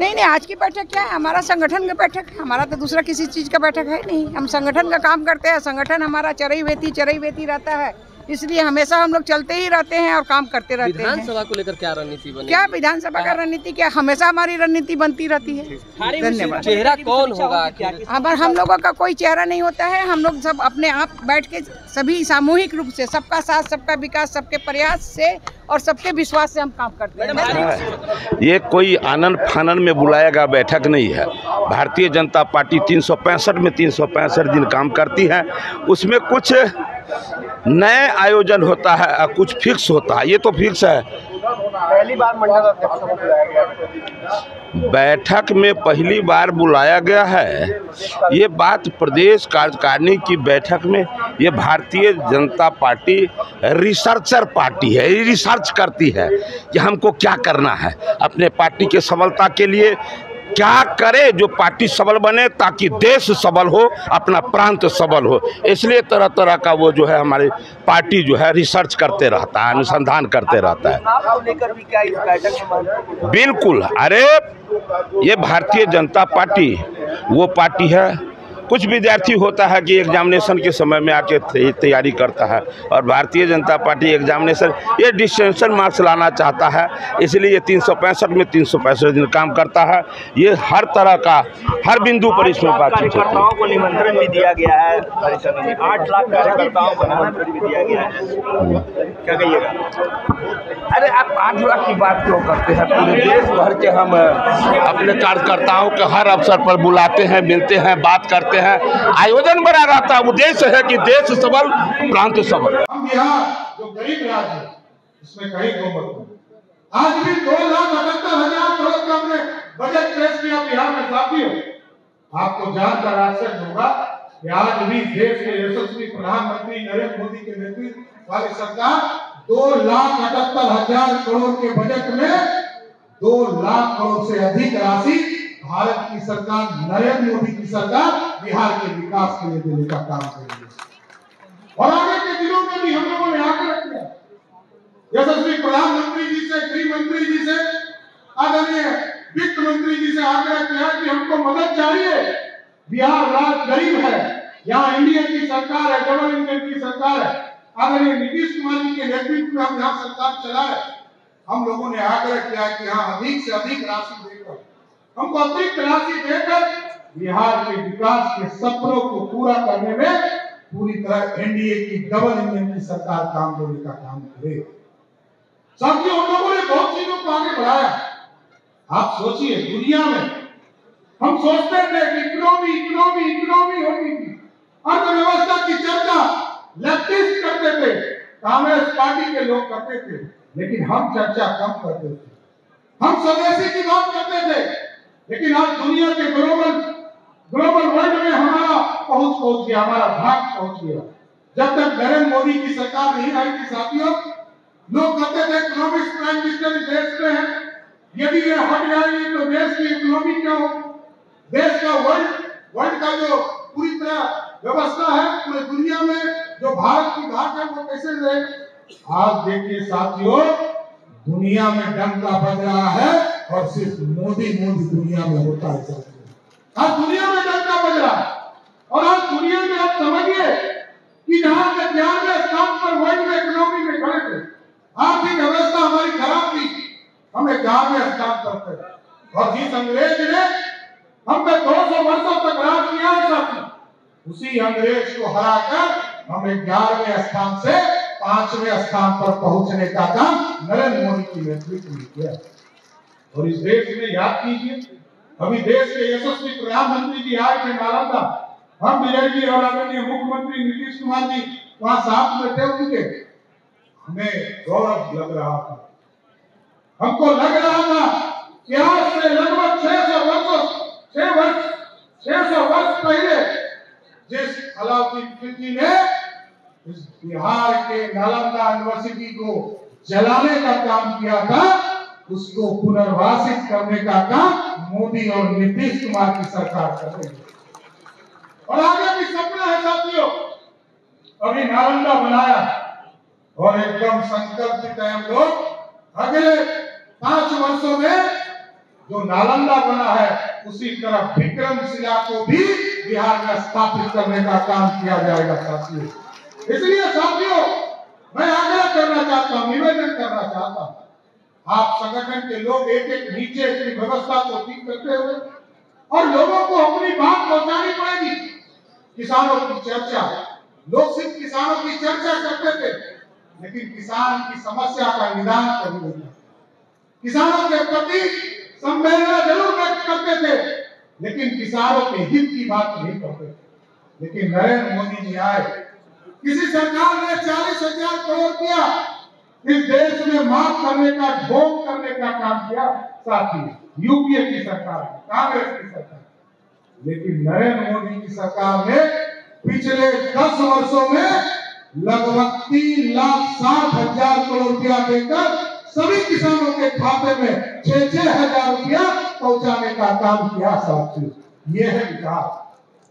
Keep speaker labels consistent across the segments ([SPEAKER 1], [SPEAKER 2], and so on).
[SPEAKER 1] नहीं, आज की बैठक क्या है, हमारा संगठन का बैठक है, हमारा तो दूसरा किसी चीज का बैठक है नहीं। हम संगठन का काम करते हैं, संगठन हमारा चरई वेती रहता है, इसलिए हमेशा हम लोग चलते ही रहते हैं और काम करते रहते हैं।
[SPEAKER 2] विधानसभा को लेकर क्या रणनीति बनेगी?
[SPEAKER 1] क्या विधानसभा का रणनीति क्या, हमेशा हमारी रणनीति बनती रहती है। धन्यवाद।
[SPEAKER 2] चेहरा कौन होगा?
[SPEAKER 1] हम लोगों का कोई चेहरा नहीं होता है, हम लोग सब अपने आप बैठ के सभी सामूहिक रूप से सबका साथ, सबका विकास, सबके प्रयास से और सबके विश्वास से हम काम करते हैं।
[SPEAKER 3] ये कोई आनन फानन में बुलाया गया बैठक नहीं है। भारतीय जनता पार्टी 365 में 365 दिन काम करती है, उसमें कुछ नए आयोजन होता है, कुछ फिक्स होता है। ये तो फिक्स है।
[SPEAKER 4] पहली बार मंडल अध्यक्ष को बुलाया गया,
[SPEAKER 3] बैठक में पहली बार बुलाया गया है। ये बात प्रदेश कार्यकारिणी की बैठक में, ये Bharatiya Janata party researcher party है, ये रिसर्च करती है कि हमको क्या करना है, अपने पार्टी के सबलता के लिए क्या करे जो पार्टी सबल बने, ताकि देश सबल हो, अपना प्रांत सबल हो। इसलिए तरह तरह का वो जो है हमारी पार्टी जो है रिसर्च करते रहता है, अनुसंधान करते रहता है।
[SPEAKER 4] लेकर भी क्या इस बैठक में?
[SPEAKER 3] बिल्कुल, अरे ये भारतीय जनता पार्टी वो पार्टी है। कुछ विद्यार्थी होता है कि एग्जामिनेशन के समय में आके तैयारी करता है, और भारतीय जनता पार्टी एग्जामिनेशन ये डिस्टिंक्शन मार्क्स लाना चाहता है, इसलिए 365 में 365 दिन काम करता है। ये हर तरह का हर बिंदु पर इसमें बातचीत होती है।
[SPEAKER 4] कार्यकर्ताओं को निमंत्रण भी दिया गया है, 8 लाख कार्यकर्ताओं को निमंत्रण भी दिया गया है, क्या कहिएगा?
[SPEAKER 3] अरे आप 8 लाख की बात क्यों करते हैं? पूरे देश भर के हम अपने कार्यकर्ताओं को हर अवसर पर बुलाते हैं, मिलते हैं, बात करते हैं, आयोजन बना रहता है। उद्देश्य है कि देश सबल, प्रांत सबल।
[SPEAKER 5] हम बिहार जो गरीब राज्य है, इसमें कहीं दो मत नहीं। आज भी 2,78,000 करोड़ का हमने बजट पेश किया बिहार में। साथियों, आपको जानकर आश्चर्य होगा कि आज भी देश के यशस्वी प्रधानमंत्री नरेंद्र मोदी के नेतृत्व वाली सरकार 2,78,000 करोड़ के बजट में 2 लाख करोड़ से अधिक राशि भारत की सरकार, नरेंद्र मोदी की सरकार बिहार के विकास के लिए देने का काम करेगी। और आगे के दिनों में भी हम लोगों ने आग्रह किया यशस्वी प्रधानमंत्री जी से, गृह मंत्री जी से, आदरणीय वित्त मंत्री जी से आग्रह किया कि हमको मदद चाहिए। बिहार राज्य गरीब है, यहाँ इंडिया की सरकार है, डबल इंजन की सरकार है, आदरणीय नीतीश कुमार जी के नेतृत्व में हम यहाँ सरकार चलाए। हम लोगों ने आग्रह किया कि यहाँ अधिक से अधिक राशि देकर, हमको अतिरिक्त राशि देकर बिहार के विकास के सपनों को पूरा करने में पूरी तरह एनडीए की डबल इंजन की सरकार काम देने का काम करे। साथियों, हम लोगों ने बहुत चीजों को आगे बढ़ाया। आप सोचिए, दुनिया में हम सोचते थे कि इकोनॉमी होगी थी, अर्थव्यवस्था की चर्चा लेफ्टिस्ट करते थे, कांग्रेस पार्टी के लोग करते थे, लेकिन हम चर्चा कम करते थे। हम स्वदेशी की बात करते थे, लेकिन आज दुनिया के ग्लोबल वर्ल्ड में हमारा पहुंच गया, हमारा भाग पहुंच गया। जब तक नरेंद्र मोदी की सरकार नहीं आई थी साथियों, लोग कहते थे इकोनॉमिक्स प्राइम मिनिस्टर देश में है, यदि ये हट जाएंगे तो देश की इकोनॉमी क्या हो, देश का वर्ल्ड का जो पूरी तरह व्यवस्था है पूरी दुनिया में, जो भारत की घाट है वो कैसे रहे। आज देखिए साथियों, दुनिया में डंका बज रहा है और सिर्फ मोदी दुनिया में होता है साथियों। आज दुनिया में डंका बज रहा है, और आज दुनिया में आप समझिए कि जहां से 11वें स्थान पर वर्ल्ड में इकोनॉमी में खड़े थे, आर्थिक व्यवस्था हमारी खराब थी, हमें 11वें स्थान पर थे। और जिस अंग्रेज ने हम पे 200 वर्षों तक राज किया है साथियों, उसी अंग्रेज को हराकर हमें 11वें स्थान से 5वें स्थान पर पहुंचने का काम नरेंद्र मोदी की नेतृत्व में किया। और इस देश में याद कीजिए, अभी देश के यशस्वी प्रधानमंत्री जी आए थे नालंदा, हम विजय जी और आदरणीय मुख्यमंत्री नीतीश कुमार जी वहां साथ में थे उनके, हमें गौरव लग रहा था। हमको लग रहा था कि आज से लगभग 600 वर्ष पहले जिस अलाउद्दीन खिलजी ने इस बिहार के नालंदा यूनिवर्सिटी को जलाने का काम किया था, उसको पुनर्वासित करने का काम मोदी और नीतीश कुमार की सरकार कर रही है। और आगे भी सपना है साथियों, अभी नालंदा बनाया और एकदम संकल्पित है हम लोग अगले 5 वर्षों में जो नालंदा बना है उसी तरह विक्रमशिला को भी बिहार में स्थापित करने का काम किया जाएगा साथियों। इसलिए साथियों मैं आग्रह करना चाहता हूँ, निवेदन करना चाहता हूँ, आप संगठन के लोग एक एक नीचे की व्यवस्था को ठीक करते हुए और लोगों को अपनी बात पहुंचानी पड़ेगी। किसानों की चर्चा, लोग सिर्फ किसानों की चर्चा करते थे लेकिन किसान की समस्या का निदान कभी नहीं किया। किसानों के प्रति संवेदना जरूर व्यक्त करते थे लेकिन किसानों के हित की बात नहीं करते थे। लेकिन नरेंद्र मोदी जी आए, किसी सरकार ने 40,000 करोड़ किया, इस देश में माफ करने का, ढोंग करने का काम किया साथी यूपीए की सरकार, कांग्रेस की सरकार। लेकिन नरेंद्र मोदी की सरकार ने पिछले 10 वर्षों में लगभग 3,60,000 करोड़ रुपया देकर सभी किसानों के खाते में 6,000 रुपया पहुंचाने का काम किया साथियों। ये है विकास।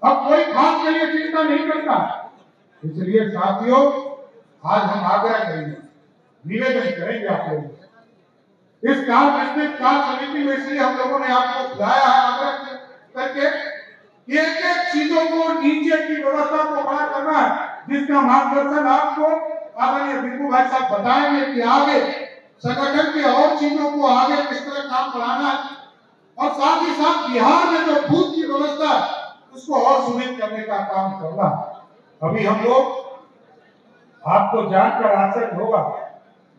[SPEAKER 5] अब कोई खाद के लिए चिंता नहीं करता। इसलिए साथियों आज हम आग्रह करेंगे, निवेदन करेंगे आप लोगों से। इस विस्तृत कार्य समिति में इसलिए हम लोगों ने आपको बुलाया है आग्रह करके, एक एक चीजों को नीचे की व्यवस्था को बड़ा करना है, जिसका मार्गदर्शन आपको आदरणीय बिल्कू भाई साहब बताएंगे कि आगे संगठन की और चीजों को आगे किस तरह काम बढ़ाना है और साथ ही साथ बिहार में जो बूथ की व्यवस्था है उसको और सुदृढ़ करने का काम करना। अभी हम लोग आपको जानकर आश्चर्य होगा,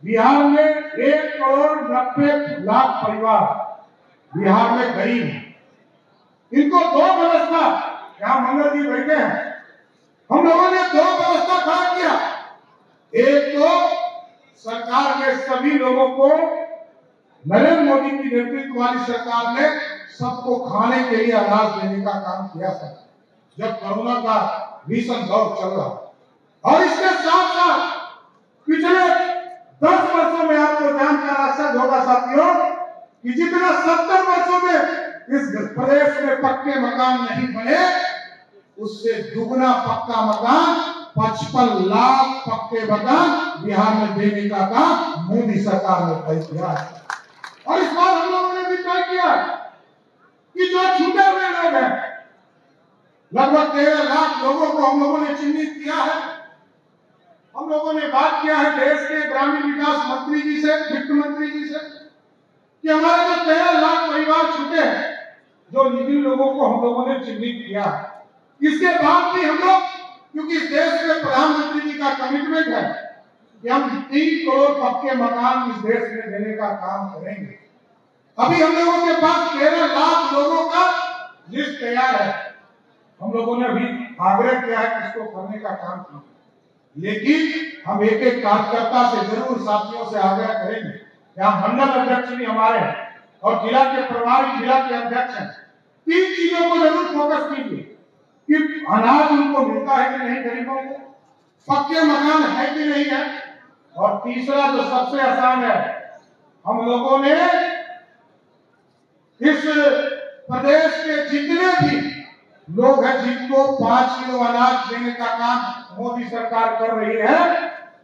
[SPEAKER 5] बिहार में 1,90,00,000 परिवार बिहार में गरीब है। इनको 2 व्यवस्था, यहाँ मंगल जी बैठे हैं, हम लोगों ने 2 व्यवस्था खड़ा किया। एक तो सरकार ने सभी लोगों को, नरेंद्र मोदी की नेतृत्व वाली सरकार ने सबको खाने के लिए अनाज देने का काम किया था जब कोरोना का भीषण दौर चल रहा। और इसके साथ साथ पिछले 10 वर्षों में आपको जानकर आश्चर्य होगा साथियों कि जितना 70 वर्षों में इस प्रदेश में पक्के मकान नहीं बने, उससे दुगना पक्का मकान, 55 लाख पक्के मकान बिहार में देने का काम मोदी सरकार ने तय किया है। और इस बार हम लोगों ने भी तय किया कि जो छूटे हुए लोग हैं, लगभग 13 लाख लोगों को हम लोगों ने चिन्हित किया है। हम लोगों ने बात किया है देश के ग्रामीण विकास मंत्री जी से, वित्त मंत्री जी से, कि हमारे जो 13 लाख परिवार छूटे हैं, जो निजी लोगों को हम लोगों ने चिन्हित किया, इसके बाद भी हम लोग, क्योंकि इस देश में प्रधानमंत्री जी का कमिटमेंट है कि हम 3 करोड़ पक्के मकान इस देश में देने का काम करेंगे। अभी हम लोगों के पास 13 लाख लोगों का लिस्ट तैयार है। हम लोगों ने अभी आग्रह किया है कि इसको करने का काम किया, लेकिन हम एक एक कार्यकर्ता से जरूर साथियों से आग्रह करेंगे। यहाँ मंडल अध्यक्ष भी हमारे हैं और जिला के प्रभारी, जिला के अध्यक्ष हैं। 3 चीजों को जरूर फोकस कीजिए कि अनाज उनको मिलता है कि नहीं, गरीबों को पक्के मकान है कि नहीं है, और तीसरा जो सबसे आसान है, हम लोगों ने इस प्रदेश के जितने भी लोग हैं जिनको 5 किलो अनाज देने का काम मोदी सरकार कर रही है,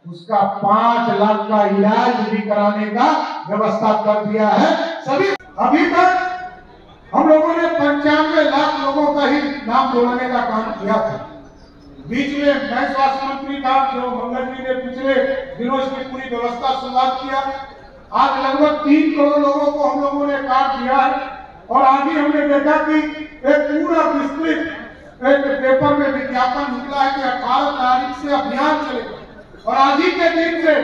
[SPEAKER 5] उसका 5 लाख का इलाज भी कराने का व्यवस्था कर दिया है सभी। अभी तक हम लोगों ने 95 लाख लोगों का ही नाम जोड़ने का काम किया था। बीच में मैं स्वास्थ्य मंत्री था, जो मंगल जी ने पिछले दिनों इसकी पूरी व्यवस्था शुरुआत किया। आज लगभग 3 करोड़ लोगों को हम लोगों ने कार्ड दिया है। और आज ही हमने देखा कि एक पूरा विस्तृत एक पेपर में विज्ञापन निकला है कि 18 तारीख से अभियान चलेगा। और आज ही के दिन से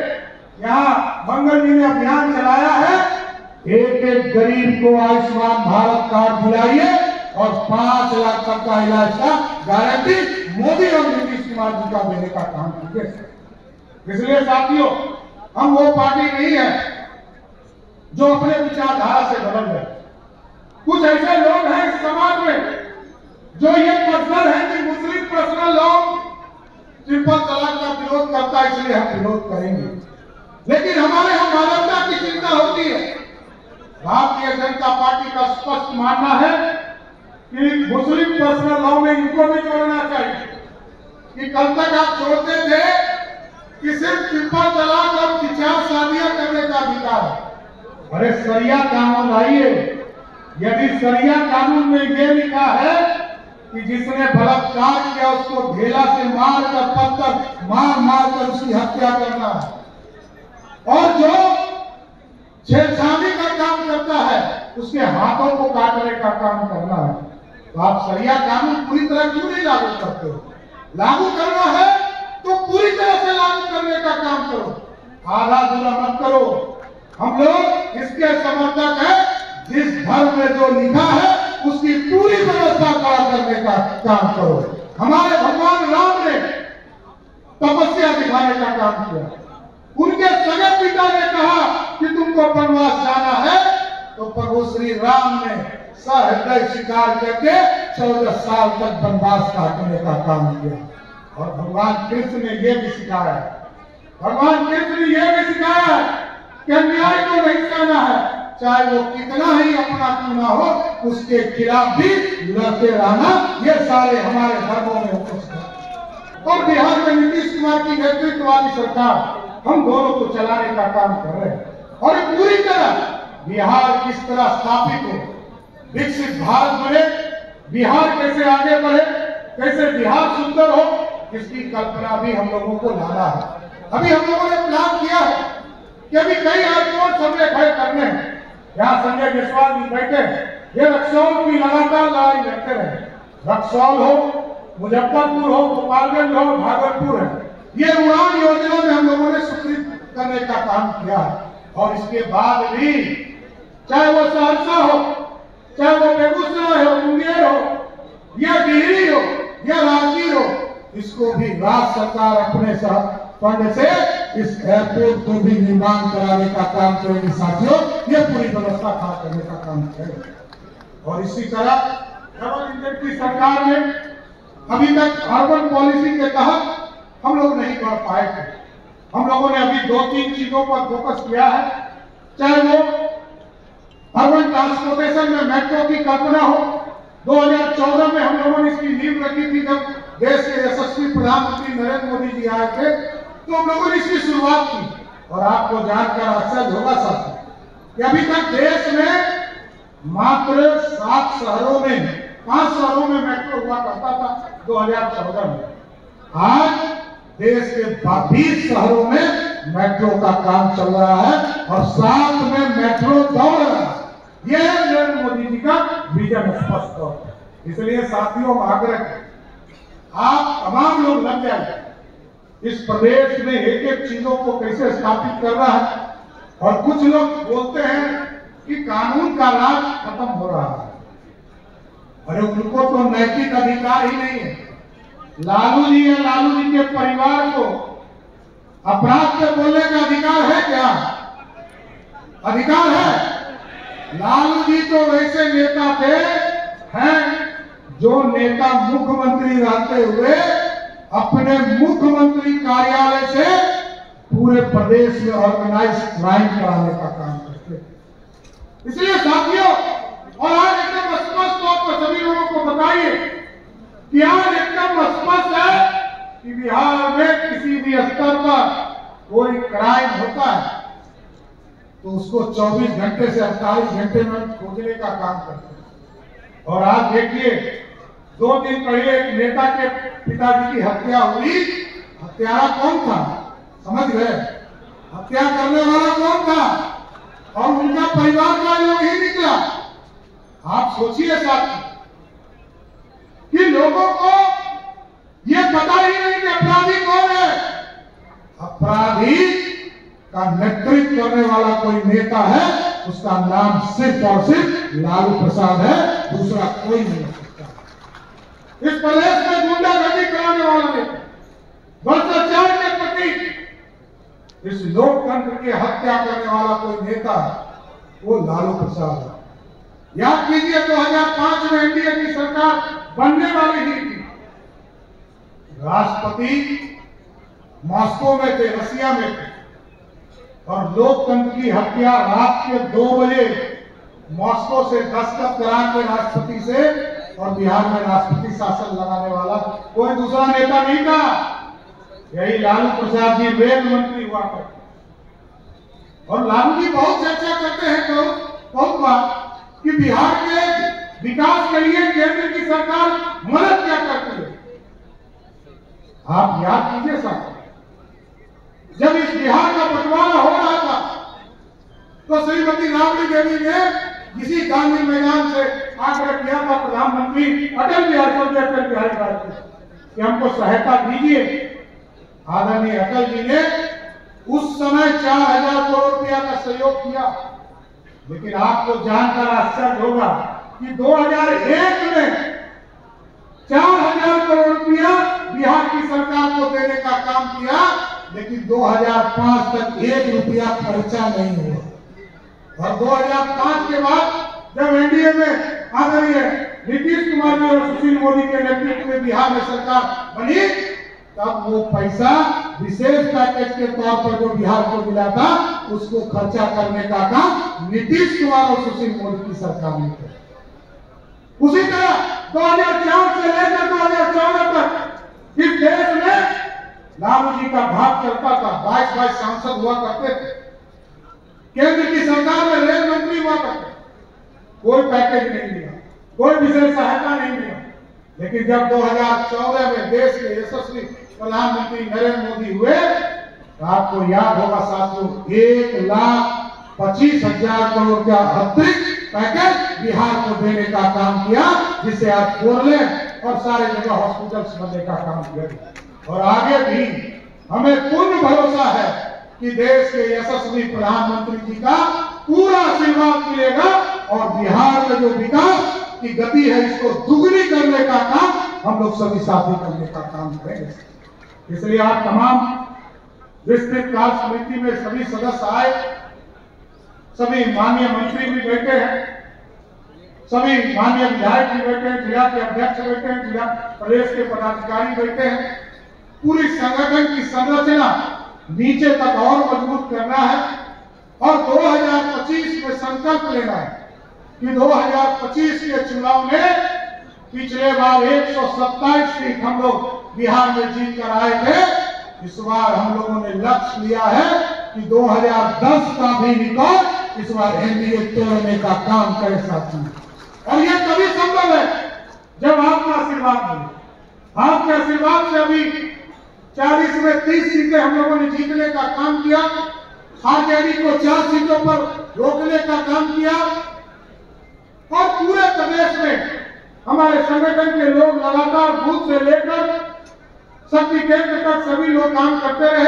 [SPEAKER 5] यहाँ मंगल जी ने अभियान चलाया है, एक एक गरीब को आयुष्मान भारत कार्ड दिलाइए और 5 लाख तक का इलाज का गारंटी मोदी और नीतीश कुमार जी का देने का काम कीजिए। इसलिए साथियों, हम वो पार्टी नहीं है जो अपने विचारधारा से बदल गए। कुछ ऐसे लोग हैं इस समाज में जो ये पर्सनल है कि मुस्लिम पर्सनल लॉ ट्रिपल तलाक का विरोध करता है, इसलिए हम विरोध करेंगे। लेकिन हमारे यहाँ मानवता की चिंता होती है। भारतीय जनता पार्टी का स्पष्ट मानना है कि मुस्लिम पर्सनल लॉ में इनको भी जोड़ना चाहिए। कि कल तक आप छोड़ते थे कि सिर्फ ट्रिपल तलाक और 50 शादियां करने का अधिकार है। अरे सरिया कानून लाइए, यदि शरिया कानून में ये लिखा है कि जिसने बलात्कार किया उसको ढेला से मार कर पत्थर मार कर उसकी हत्या करना है और जो छेड़छाड़ी का काम करता है उसके हाथों को काटने का काम करना है, तो आप शरिया कानून पूरी तरह क्यों नहीं लागू करते हो? लागू करना है तो पूरी तरह से लागू करने का काम करो, आधा अधूरा मत करो। हम लोग इसके समर्थक हैं, जिस धर्म में जो लिखा है उसकी पूरी व्यवस्था खड़ा करने का काम करो। हमारे भगवान राम ने तपस्या दिखाने का काम किया, उनके सगे पिता ने कहा कि तुमको वनवास जाना है, तो प्रभु श्री राम ने सहृदय स्वीकार करके 14 साल तक वनवास काटने का काम किया। और भगवान कृष्ण ने यह भी सिखाया, भगवान कृष्ण ने यह भी सिखाया कि अन्याय को नहीं सहना है, चाहे वो कितना ही अपना क्यों ना हो, उसके खिलाफ भी लड़ते रहना। ये सारे हमारे धर्मों में उपस्थित है। और बिहार में नीतीश कुमार की नेतृत्व वाली सरकार हम दोनों को चलाने का काम कर रहे हैं और पूरी तरह बिहार किस तरह स्थापित हो, विकसित भारत बने, बिहार कैसे आगे बढ़े, कैसे बिहार सुंदर हो, इसकी कल्पना भी हम लोगों को लाना है। अभी हम लोगों ने प्लान किया है कि अभी कई एयरपोर्ट हमने खड़े करने हैं। यहाँ संजय जायसवाल जी बैठे, ये रक्सौल की लगातार लड़ाई लड़ते रहे। रक्सौल हो, मुजफ्फरपुर हो, गोपालगंज हो, भागलपुर है, ये उड़ान योजना में हम लोगों ने स्वीकृत करने का काम किया है। और इसके बाद भी चाहे वो सहरसा हो, चाहे वो बेगूसराय हो, मुंगेर हो, या डिहरी हो, या राजगीर हो, इसको भी राज्य सरकार अपने फंड से इस एयरपोर्ट को भी निर्माण कराने का काम करेगी। साथियों, ये पूरी व्यवस्था खड़ा करने का काम करेगा। और इसी तरह डबल इंजन की सरकार में अभी तक अर्बन पॉलिसी के तहत हम लोग नहीं बढ़ पाए थे। हम लोगों ने अभी 2-3 चीजों पर फोकस किया है, चाहे वो अर्बन ट्रांसपोर्टेशन में मेट्रो की कल्पना हो। 2014 में हम लोगों ने इसकी नींव रखी थी, जब देश के यशस्वी प्रधानमंत्री नरेंद्र मोदी जी आए थे, तो हम लोगों ने इसकी शुरुआत की। और आपको जानकर आश्चर्य होगा साथी कि अभी तक देश में मात्र 7 शहरों में, 5 शहरों में मेट्रो हुआ करता था 2014 में। आज देश के 20 शहरों में मेट्रो का काम चल रहा है और 7 में मेट्रो दौड़ रहा है। यह नरेंद्र मोदी जी का विजन स्पष्ट तौर पर। इसलिए साथियों, आग्रह करें, आप तमाम लोग लग जाए इस प्रदेश में एक एक चीजों को कैसे स्थापित कर रहा है। और कुछ लोग बोलते हैं कि कानून का राज खत्म हो रहा है। अरे उनको तो नैतिक अधिकार ही नहीं है। लालू जी या लालू जी के परिवार को अपराध पे बोलने का अधिकार है क्या? अधिकार है? लालू जी तो वैसे नेता थे हैं जो नेता मुख्यमंत्री रहते हुए अपने मुख्यमंत्री कार्यालय से पूरे प्रदेश में ऑर्गेनाइज क्राइम कराने का काम करते। इसलिए साथियों, और आज एकदम स्पष्ट तौर पर सभी लोगों को बताइए कि आज एकदम स्पष्ट है कि बिहार में किसी भी स्तर पर कोई क्राइम होता है तो उसको 24 घंटे से 48 घंटे में खोजने का काम करते हैं। और आज देखिए, 2 दिन पहले एक नेता के पिताजी की हत्या हुई। हत्यारा कौन था? समझ गए? हत्या करने वाला कौन था? और उनका परिवार का लोग ही निकला। आप सोचिए साथी कि लोगों को ये पता ही नहीं कि अपराधी कौन है। अपराधी का नेतृत्व करने वाला कोई नेता है, उसका नाम सिर्फ और सिर्फ लालू प्रसाद है, दूसरा कोई नहीं हो सकता। इस प्रदेश में गुंडागर्दी कराने वाला नेता, भ्रष्टाचार के प्रति इस लोकतंत्र की हत्या करने वाला कोई नेता, वो लालू प्रसाद है। याद कीजिए, 2005 में एनडीए की सरकार बनने वाली ही थी। राष्ट्रपति मॉस्को में थे, रसिया में थे, और लोकतंत्र की हत्या रात के 2 बजे मॉस्को से दस्तखत करा के राष्ट्रपति से, और बिहार में राष्ट्रपति शासन लगाने वाला कोई दूसरा नेता नहीं था। यही लालू प्रसाद जी रेल मंत्री हुआ करते। और लालू जी बहुत चर्चा करते हैं, बहुत बार कि बिहार के विकास के लिए केंद्र की सरकार मदद क्या करती है। आप याद कीजिए साहब, जब इस बिहार का बंटवारा हो रहा था तो श्रीमती राबड़ी देवी ने इसी गांधी मैदान से आग्रह किया था प्रधानमंत्री अटल बिहारी वाजपेयी कि हमको सहायता दीजिए। आदरणीय अटल जी ने उस समय 4000 करोड़ रुपया का सहयोग किया, लेकिन आपको जानकर आश्चर्य होगा कि 2001 में 4000 करोड़ रुपया बिहार की सरकार को देने का काम किया, लेकिन 2005 तक 1 रुपया खर्चा नहीं हुआ। और 2005 के बाद जब एनडीए में आदरणीय नीतीश कुमार जी और सुशील मोदी के नेतृत्व में बिहार में सरकार बनी, तब वो पैसा विशेष पैकेज के तौर पर जो बिहार को मिला था उसको खर्चा करने का काम नीतीश कुमार और सुशील मोदी की सरकार ने किया। उसी तरह 2004 से लेकर 2014 तक इस देश में लालू जी का भाग चलता था। 22 सांसद हुआ करते थे, केंद्र की सरकार में रेल मंत्री हुआ करते, कोई पैकेज नहीं मिला, कोई विशेष सहायता नहीं मिला। लेकिन जब 2014 में देश के यशस्वी प्रधानमंत्री नरेंद्र मोदी हुए तो आपको याद होगा साथियों, 1,25,000 करोड़ का अतिरिक्त पैकेज बिहार को देने का काम किया, जिससे आज 4 लेन और सारे जगह हॉस्पिटल्स बनने का काम किया। और आगे भी हमें पूर्ण भरोसा है कि देश के यशस्वी प्रधानमंत्री जी का पूरा आशीर्वाद मिलेगा और बिहार में जो विकास की गति है इसको दुगनी करने का काम हम लोग सभी साथी करने का काम करेंगे। इसलिए आप तमाम विस्तृत कार्य समिति में सभी सदस्य आए, सभी माननीय मंत्री भी बैठे हैं, सभी माननीय विधायक भी बैठे हैं, जिला के अध्यक्ष बैठे हैं, जिला प्रदेश के पदाधिकारी बैठे हैं। पूरी संगठन की संरचना नीचे तक और मजबूत करना है और 2025 में संकल्प लेना है कि 2025 के चुनाव में पिछले बार 127 सीट हम लोग बिहार में जीत कर आए थे। इस बार हम लोगों ने लक्ष्य लिया है कि 2010 का भी रिकॉर्ड इस बार एनडीए तोड़ने का काम करे साथी। और यह तभी संभव है जब आपका आशीर्वाद मिले। आपके आशीर्वाद से अभी 40 में 30 सीटें हम लोगों ने जीतने का काम किया, आरजेडी को 4 सीटों पर रोकने का काम किया और पूरे प्रदेश में हमारे संगठन के लोग लगातार बूथ से लेकर शक्ति केंद्र तक सभी लोग काम करते रहे।